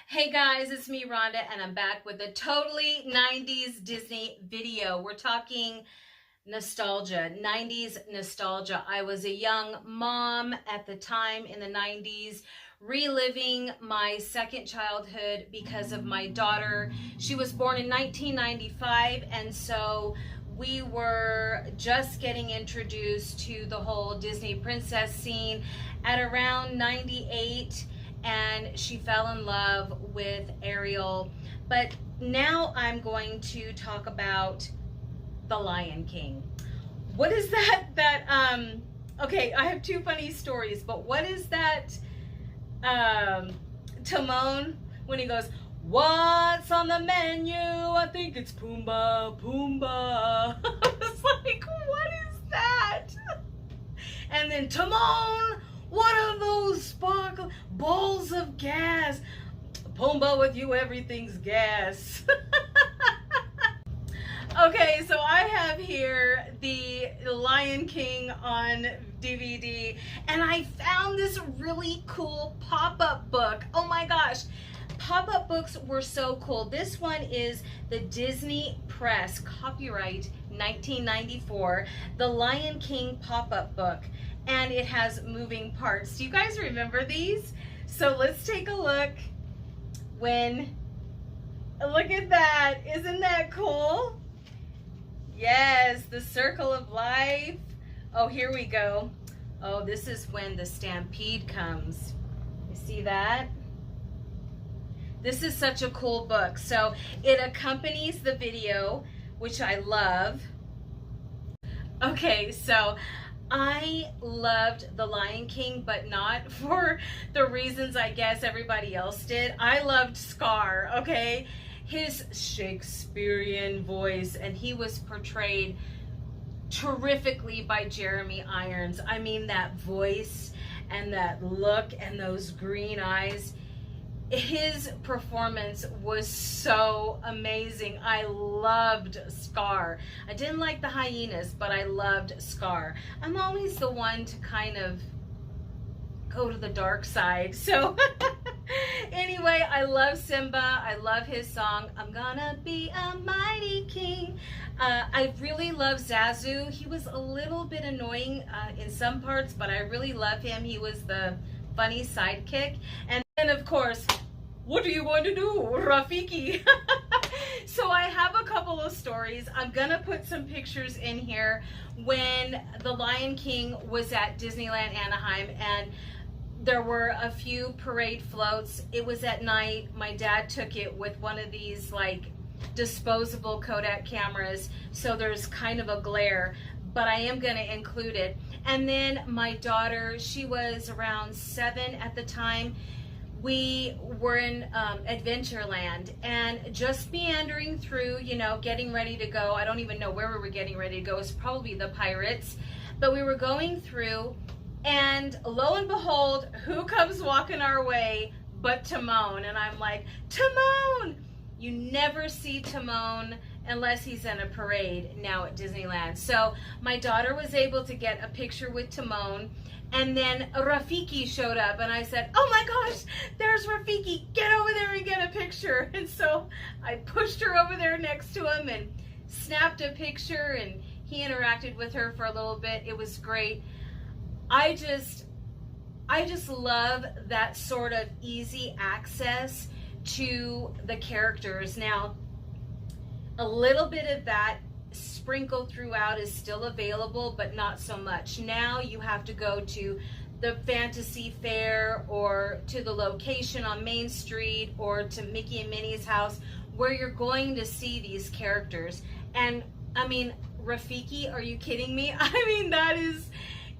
Hey guys, it's me Rhonda and I'm back with a totally 90s Disney video. We're talking nostalgia, 90s nostalgia. I was a young mom at the time in the 90s, reliving my second childhood because of my daughter. She was born in 1995, and so we were just getting introduced to the whole Disney princess scene at around 98, and she fell in love with Ariel. But now I'm going to talk about the Lion King. What is okay, I have two funny stories, but what is that Timon, when he goes, "What's on the menu? I think it's Pumbaa, Pumbaa." I was like, what is that? And then, "Timon, what are those sparkle balls of gas? Pumbaa, with you everything's gas." Okay, so I have here the Lion King on DVD, and I found this really cool pop-up book. Oh my gosh, pop-up books were so cool. This one is the Disney Press, copyright 1994, the Lion King pop-up book, and it has moving parts. Do you guys remember these? So let's take a look. Look at that, isn't that cool? Yes, the circle of life. Oh, here we go. Oh, this is when the stampede comes. You see that? This is such a cool book. So it accompanies the video, which I love. Okay, so I loved The Lion King, but not for the reasons I guess everybody else did. I loved Scar, okay? His Shakespearean voice, and he was portrayed terrifically by Jeremy Irons. I mean, that voice and that look and those green eyes. His performance was so amazing. I loved Scar. I didn't like the hyenas, but I loved Scar. I'm always the one to kind of go to the dark side. So anyway, I love Simba. I love his song, "I'm gonna be a mighty king." I really love Zazu. He was a little bit annoying in some parts, but I really love him. He was the funny sidekick. And then, of course, what are you going to do, Rafiki? So I have a couple of stories. I'm gonna put some pictures in here when the Lion King was at Disneyland Anaheim, and there were a few parade floats. It was at night. My dad took it with one of these like disposable Kodak cameras, so there's kind of a glare, but I am going to include it. And then my daughter, she was around 7 at the time. We were in Adventureland, and just meandering through, you know, getting ready to go. I don't even know where we were getting ready to go. It was probably the Pirates, but we were going through, and lo and behold, who comes walking our way but Timon? And I'm like, Timon! You never see Timon unless he's in a parade now at Disneyland. So my daughter was able to get a picture with Timon, and then Rafiki showed up, and I said, "Oh my gosh, there's Rafiki. Get over there and get a picture." And so I pushed her over there next to him and snapped a picture, and he interacted with her for a little bit. It was great. I just love that sort of easy access to the characters. Now, a little bit of that sprinkled throughout is still available, but not so much. Now you have to go to the Fantasy Fair or to the location on Main Street or to Mickey and Minnie's house where you're going to see these characters. And I mean, Rafiki, are you kidding me? I mean, that is,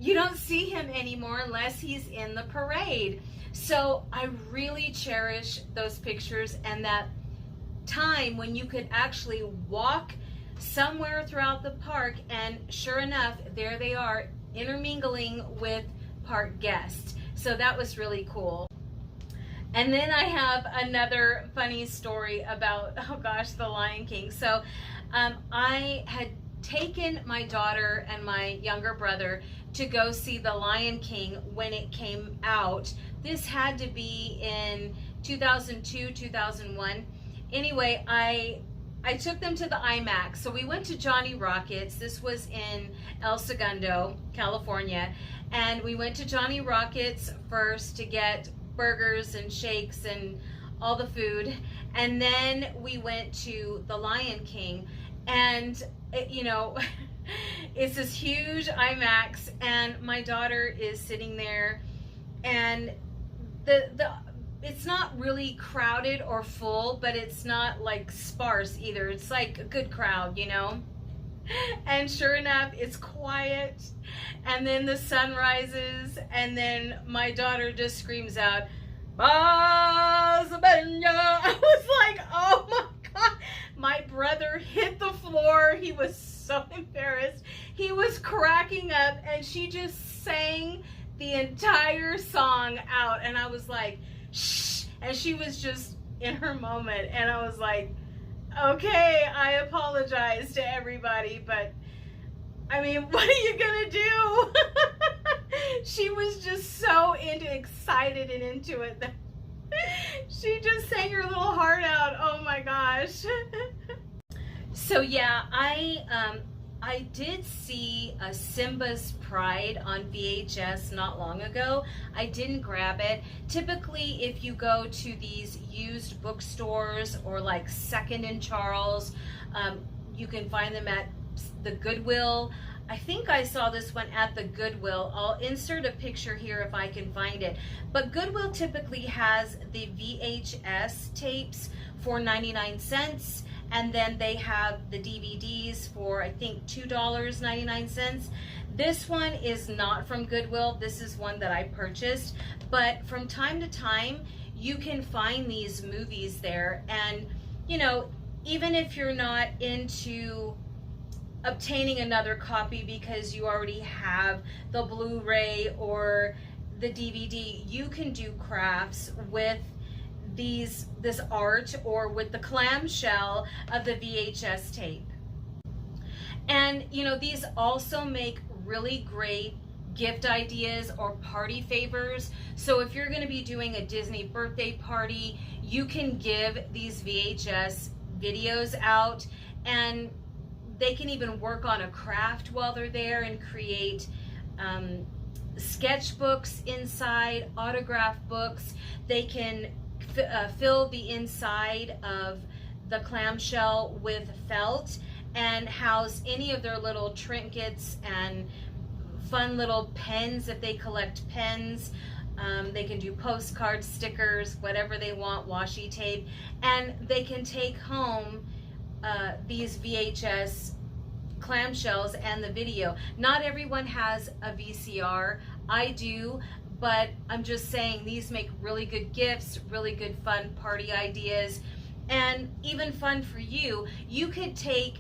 you don't see him anymore unless he's in the parade. So I really cherish those pictures and that time when you could actually walk somewhere throughout the park, and sure enough, there they are intermingling with park guests. So that was really cool. And then I have another funny story about, oh gosh, the Lion King. So I had taken my daughter and my younger brother to go see the Lion King when it came out. This had to be in 2002, 2001. Anyway, I took them to the IMAX. So we went to Johnny Rockets. This was in El Segundo, California. And we went to Johnny Rockets first to get burgers and shakes and all the food. And then we went to the Lion King. And, it's this huge IMAX. And my daughter is sitting there. And it's not really crowded or full, but it's not like sparse either. It's like a good crowd, And sure enough, it's quiet. And then the sun rises, and then my daughter just screams out, "Basabenya!" I was like, oh my God. My brother hit the floor. He was so embarrassed. He was cracking up, and she just sang the entire song out. And I was like, shh. And she was just in her moment. And I was like, okay, I apologize to everybody, but I mean, what are you gonna do? She was just so excited and into it that she just sang her little heart out. Oh my gosh. So yeah, I did see a Simba's Pride on VHS not long ago. I didn't grab it. Typically, if you go to these used bookstores or like Second and Charles, you can find them at the Goodwill. I think I saw this one at the Goodwill. I'll insert a picture here if I can find it. But Goodwill typically has the VHS tapes for 99 cents. And then they have the DVDs for, I think, $2.99. This one is not from Goodwill. This is one that I purchased. But from time to time, you can find these movies there. And, even if you're not into obtaining another copy because you already have the Blu-ray or the DVD, you can do crafts with this art or with the clamshell of the VHS tape. And these also make really great gift ideas or party favors. So if you're going to be doing a Disney birthday party, you can give these VHS videos out, and they can even work on a craft while they're there and create sketchbooks inside, autograph books. They can fill the inside of the clamshell with felt and house any of their little trinkets and fun little pens if they collect pens. They can do postcards, stickers, whatever they want, washi tape, and they can take home these VHS clamshells and the video. Not everyone has a VCR. I do. But I'm just saying, these make really good gifts, really good fun party ideas, and even fun for you. You could take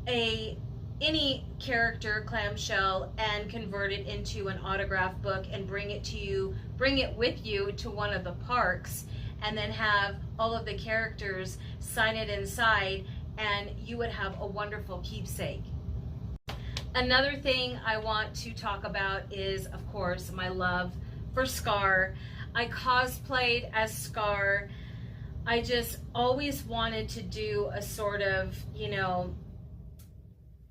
any character clamshell and convert it into an autograph book and bring it with you to one of the parks, and then have all of the characters sign it inside, and you would have a wonderful keepsake. Another thing I want to talk about is, of course, my love for Scar. I cosplayed as Scar. I just always wanted to do a sort of,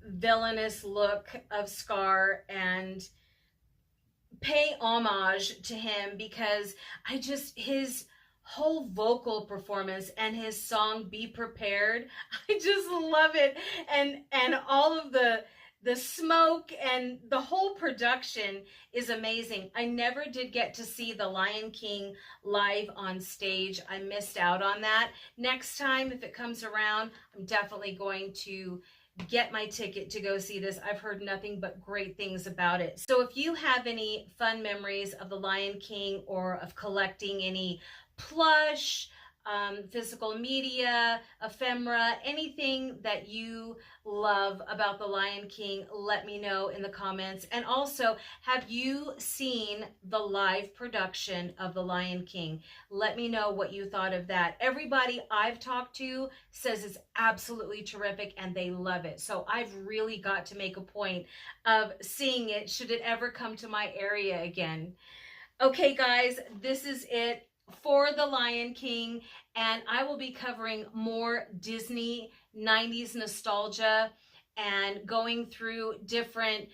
villainous look of Scar and pay homage to him, because his whole vocal performance and his song Be Prepared, I just love it. And all of the smoke and the whole production is amazing. I never did get to see the Lion King live on stage. I missed out on that. Next time, if it comes around, I'm definitely going to get my ticket to go see this. I've heard nothing but great things about it. So if you have any fun memories of the Lion King or of collecting any plush, physical media, ephemera, anything that you love about the Lion King, let me know in the comments. And also, have you seen the live production of the Lion King? Let me know what you thought of that. Everybody I've talked to says it's absolutely terrific and they love it. So I've really got to make a point of seeing it should it ever come to my area again. Okay guys, this is it. for The Lion King, and I will be covering more Disney 90s nostalgia and going through different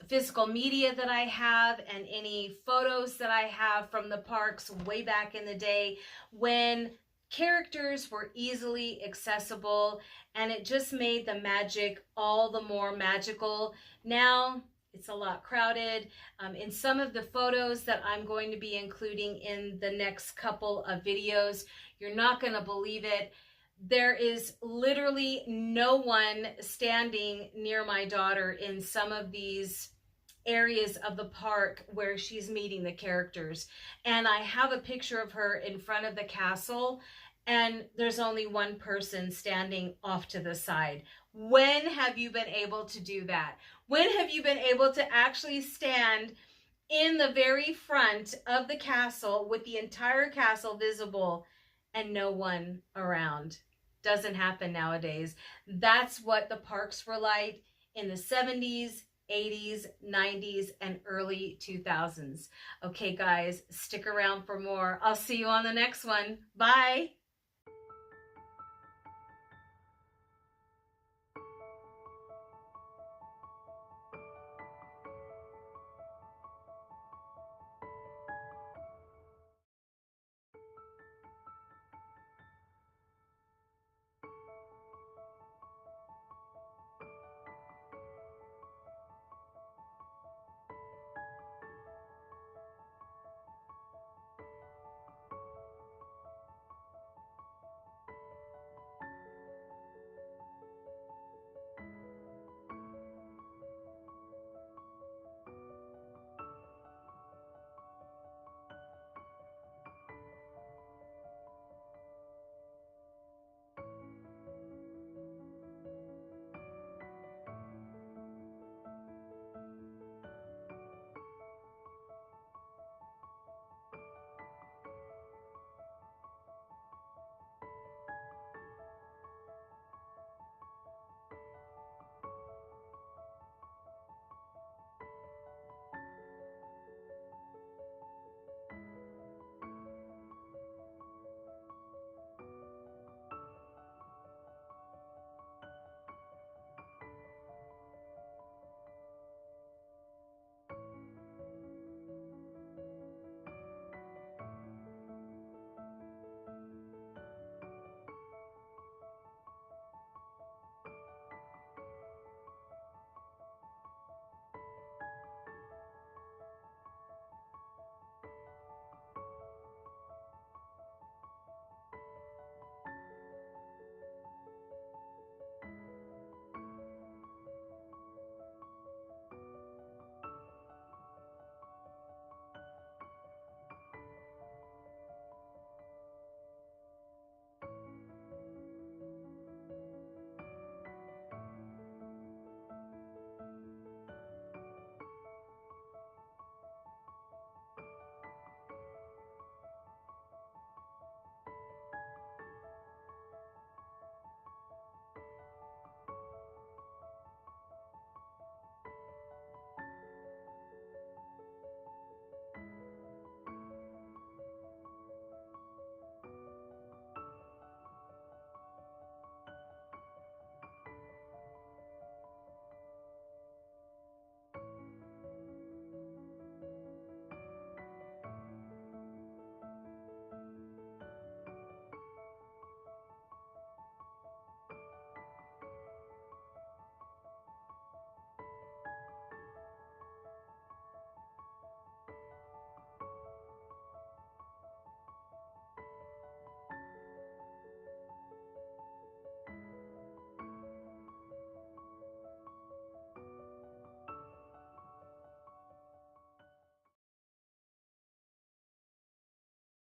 physical media that I have and any photos that I have from the parks way back in the day when characters were easily accessible, and it just made the magic all the more magical. Now it's a lot crowded. In some of the photos that I'm going to be including in the next couple of videos, you're not going to believe it. There is literally no one standing near my daughter in some of these areas of the park where she's meeting the characters. And I have a picture of her in front of the castle, and there's only one person standing off to the side. When have you been able to do that? When have you been able to actually stand in the very front of the castle with the entire castle visible and no one around? Doesn't happen nowadays. That's what the parks were like in the 70s, 80s, 90s, and early 2000s. Okay, guys, stick around for more. I'll see you on the next one. Bye.